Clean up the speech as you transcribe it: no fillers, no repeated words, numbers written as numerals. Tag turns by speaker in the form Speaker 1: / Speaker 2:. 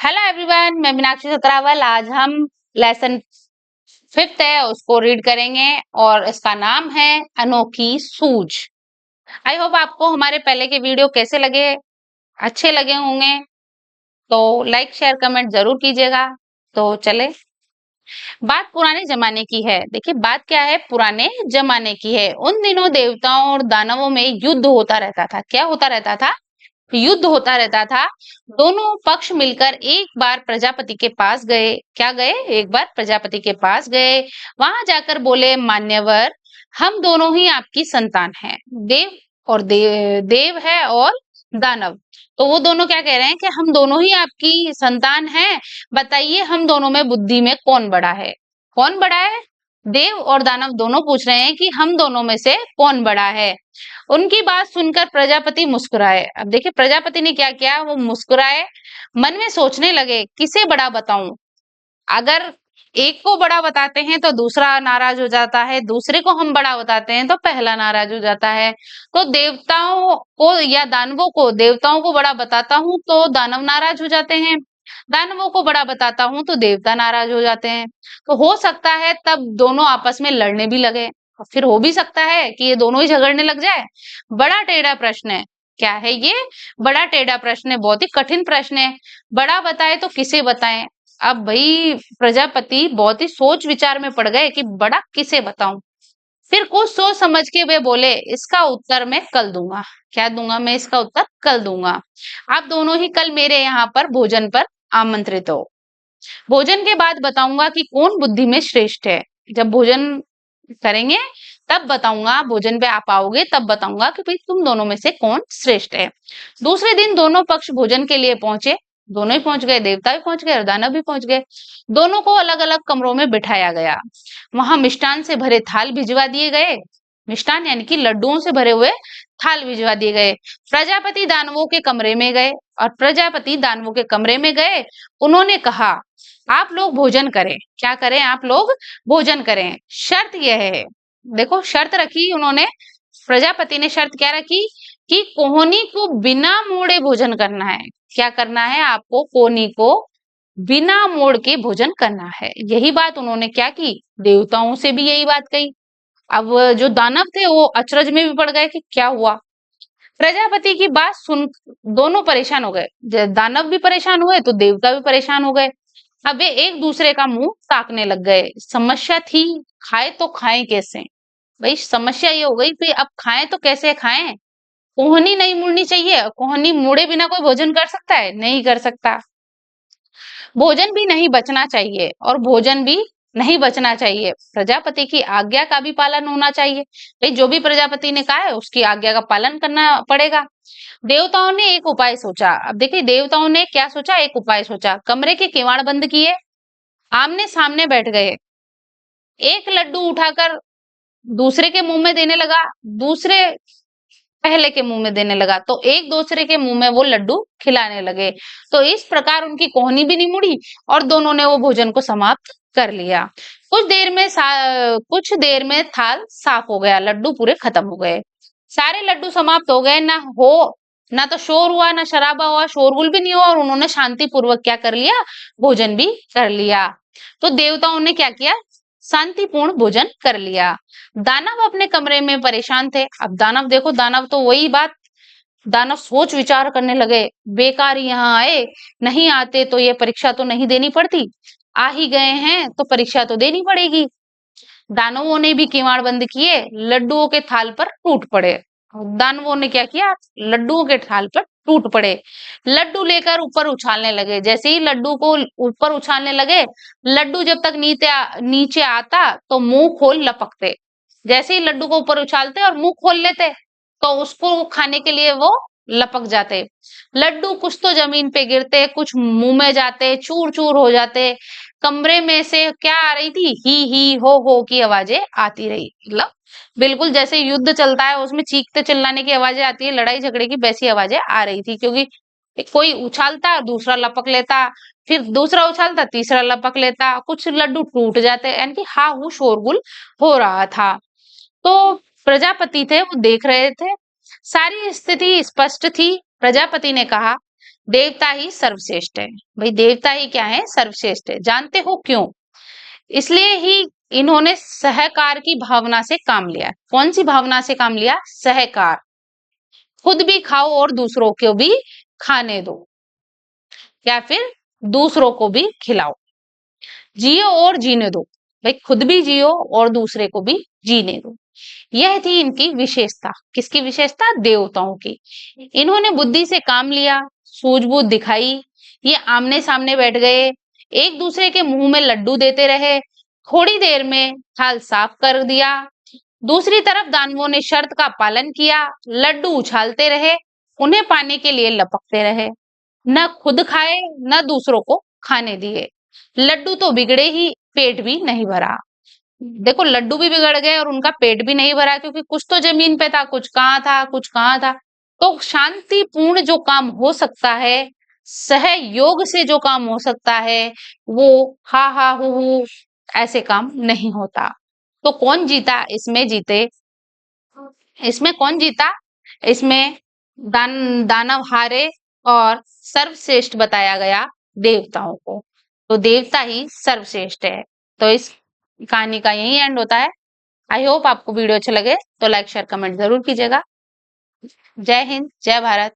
Speaker 1: Hello everyone, मैं मीनाक्षी सतरावल। आज हम लेसन फिफ्थ है उसको रीड करेंगे और इसका नाम है अनोखी सूझ। आई होप आपको हमारे पहले के वीडियो कैसे लगे, अच्छे लगे होंगे। तो लाइक शेयर कमेंट जरूर कीजिएगा। तो चले, बात पुराने जमाने की है। देखिए बात क्या है, पुराने जमाने की है। उन दिनों देवताओं और दानवों में युद्ध होता रहता था। क्या होता रहता था? युद्ध होता रहता था। दोनों पक्ष मिलकर एक बार प्रजापति के पास गए। क्या गए? एक बार प्रजापति के पास गए। वहां जाकर बोले, मान्यवर, हम दोनों ही आपकी संतान हैं। देव और देव है और दानव। तो वो दोनों क्या कह रहे हैं कि हम दोनों ही आपकी संतान हैं। बताइए हम दोनों में बुद्धि में कौन बड़ा है? कौन बड़ा है? देव और दानव दोनों पूछ रहे हैं कि हम दोनों में से कौन बड़ा है। उनकी बात सुनकर प्रजापति मुस्कुराए। अब देखिए प्रजापति ने क्या किया, वो मुस्कुराए। मन में सोचने लगे, किसे बड़ा बताऊं? अगर एक को बड़ा बताते हैं तो दूसरा नाराज हो जाता है, दूसरे को हम बड़ा बताते हैं तो पहला नाराज हो जाता है। तो देवताओं को या दानवों को, देवताओं को बड़ा बताता हूं तो दानव नाराज हो जाते हैं, दानवों को बड़ा बताता हूं तो देवता नाराज हो जाते हैं। तो हो सकता है तब दोनों आपस में लड़ने भी लगे, और फिर हो भी सकता है कि ये दोनों ही झगड़ने लग जाए। बड़ा टेढ़ा प्रश्न है। क्या है ये? बड़ा टेढ़ा प्रश्न है, बहुत ही कठिन प्रश्न है। बड़ा बताए तो किसे बताएं? अब भाई प्रजापति बहुत ही सोच विचार में पड़ गए कि बड़ा किसे बताऊं। फिर कुछ सोच समझ के वे बोले, इसका उत्तर मैं कल दूंगा। क्या दूंगा? मैं इसका उत्तर कल दूंगा। आप दोनों ही कल मेरे यहाँ पर भोजन पर आमंत्रित हो। भोजन के बाद बताऊंगा कि कौन बुद्धि में श्रेष्ठ है। जब भोजन करेंगे तब बताऊंगा, भोजन पे आप आओगे तब बताऊंगा कि भाई तुम दोनों में से कौन श्रेष्ठ है। दूसरे दिन दोनों पक्ष भोजन के लिए पहुंचे। दोनों ही पहुंच गए, देवता भी पहुंच गए और दानव भी पहुंच गए। दोनों को अलग अलग कमरों में बिठाया गया। वहां मिष्ठान से भरे थाल भिजवा दिए गए। मिष्ठान यानी कि लड्डुओं से भरे हुए थाल भिजवा दिए गए। प्रजापति दानवों के कमरे में गए और प्रजापति दानवों के कमरे में गए। उन्होंने कहा, आप लोग भोजन करें। क्या करें? आप लोग भोजन करें। शर्त यह है, देखो शर्त रखी उन्होंने, प्रजापति ने शर्त क्या रखी कि कोहनी को बिना मोड़े भोजन करना है। क्या करना है? आपको कोहनी को बिना मोड़ के भोजन करना है। यही बात उन्होंने क्या की? देवताओं से भी यही बात कही। अब जो दानव थे वो अचरज में भी पड़ गए कि क्या हुआ। प्रजापति की बात सुन दोनों परेशान हो गए। दानव भी परेशान हुए तो देवता भी परेशान हो गए। अब वे एक दूसरे का मुंह ताकने लग गए। समस्या थी, खाए तो खाएं कैसे? भाई समस्या ये हो गई कि अब खाएं तो कैसे खाएं? कोहनी नहीं मुड़नी चाहिए। कोहनी मुड़े बिना कोई भोजन कर सकता है? नहीं कर सकता। भोजन भी नहीं बचना चाहिए और भोजन भी नहीं बचना चाहिए। प्रजापति की आज्ञा का भी पालन होना चाहिए। भाई जो भी प्रजापति ने कहा है उसकी आज्ञा का पालन करना पड़ेगा। देवताओं ने एक उपाय सोचा। अब देखिए देवताओं ने क्या सोचा? एक उपाय सोचा। कमरे के किवाड़ बंद किए, आमने सामने बैठ गए। एक लड्डू उठाकर दूसरे के मुंह में देने लगा, दूसरे पहले के मुंह में देने लगा, तो एक दूसरे के मुंह में वो लड्डू खिलाने लगे। तो इस प्रकार उनकी कोहनी भी नहीं मुड़ी और दोनों ने वो भोजन को समाप्त कर लिया। कुछ देर में थाल साफ हो गया, लड्डू पूरे खत्म हो गए। सारे लड्डू समाप्त हो गए। ना तो शोर हुआ, ना शराबा हुआ, शोरगुल भी नहीं हुआ और उन्होंने शांति पूर्वक क्या कर लिया? भोजन भी कर लिया। तो देवताओं ने क्या किया? शांतिपूर्ण भोजन कर लिया। दानव अपने कमरे में परेशान थे। अब दानव देखो, दानव तो वही बात, दानव सोच विचार करने लगे। बेकार यहाँ आए, नहीं आते तो ये परीक्षा तो नहीं देनी पड़ती, आ ही गए हैं तो परीक्षा तो देनी पड़ेगी। दानवों ने भी किवाड़ बंद किए, लड्डुओं के थाल पर टूट पड़े। दानवों ने क्या किया? लड्डुओं के थाल पर टूट पड़े। लड्डू लेकर ऊपर उछालने लगे। जैसे ही लड्डू को ऊपर उछालने लगे, लड्डू जब तक नीचे आता तो मुंह खोल लपकते। जैसे ही लड्डू को ऊपर उछालते और मुंह खोल लेते तो उसको खाने के लिए वो लपक जाते। लड्डू कुछ तो जमीन पे गिरते, कुछ मुंह में जाते, चूर चूर हो जाते। कमरे में से क्या आ रही थी? ही हो की आवाजें आती रही। मतलब बिल्कुल जैसे युद्ध चलता है उसमें चीखते चिल्लाने की आवाजें आती है, लड़ाई झगड़े की वैसी आवाजें आ रही थी। क्योंकि कोई उछालता, दूसरा लपक लेता, फिर दूसरा उछालता, तीसरा लपक लेता, कुछ लड्डू टूट जाते, यानी कि हा हू शोरगुल हो रहा था। तो प्रजापति थे वो देख रहे थे। सारी स्थिति स्पष्ट थी। प्रजापति ने कहा, देवता ही सर्वश्रेष्ठ है। भाई देवता ही क्या है? सर्वश्रेष्ठ है। जानते हो क्यों? इसलिए ही इन्होंने सहकार की भावना से काम लिया। कौन सी भावना से काम लिया? सहकार। खुद भी खाओ और दूसरों को भी खाने दो, या फिर दूसरों को भी खिलाओ। जियो और जीने दो। भाई खुद भी जियो और दूसरे को भी जीने दो। यह थी इनकी विशेषता। किसकी विशेषता? देवताओं की। इन्होंने बुद्धि से काम लिया, सूझबूझ दिखाई। ये आमने सामने बैठ गए, एक दूसरे के मुंह में लड्डू देते रहे, थोड़ी देर में थाल साफ कर दिया। दूसरी तरफ दानवों ने शर्त का पालन किया, लड्डू उछालते रहे, उन्हें पाने के लिए लपकते रहे। न खुद खाए न दूसरों को खाने दिए। लड्डू तो बिगड़े ही, पेट भी नहीं भरा। देखो लड्डू भी बिगड़ गए और उनका पेट भी नहीं भरा, क्योंकि कुछ तो जमीन पे था, कुछ कहाँ था, कुछ कहाँ था। तो शांतिपूर्ण जो काम हो सकता है, सहयोग से जो काम हो सकता है, वो हा हा हु ऐसे काम नहीं होता। तो कौन जीता इसमें? जीते इसमें कौन जीता? इसमें दानव हारे और सर्वश्रेष्ठ बताया गया देवताओं को। तो देवता ही सर्वश्रेष्ठ है। तो इस कहानी का यही एंड होता है। आई होप आपको वीडियो अच्छा लगे तो लाइक शेयर कमेंट जरूर कीजिएगा। जय हिंद, जय भारत।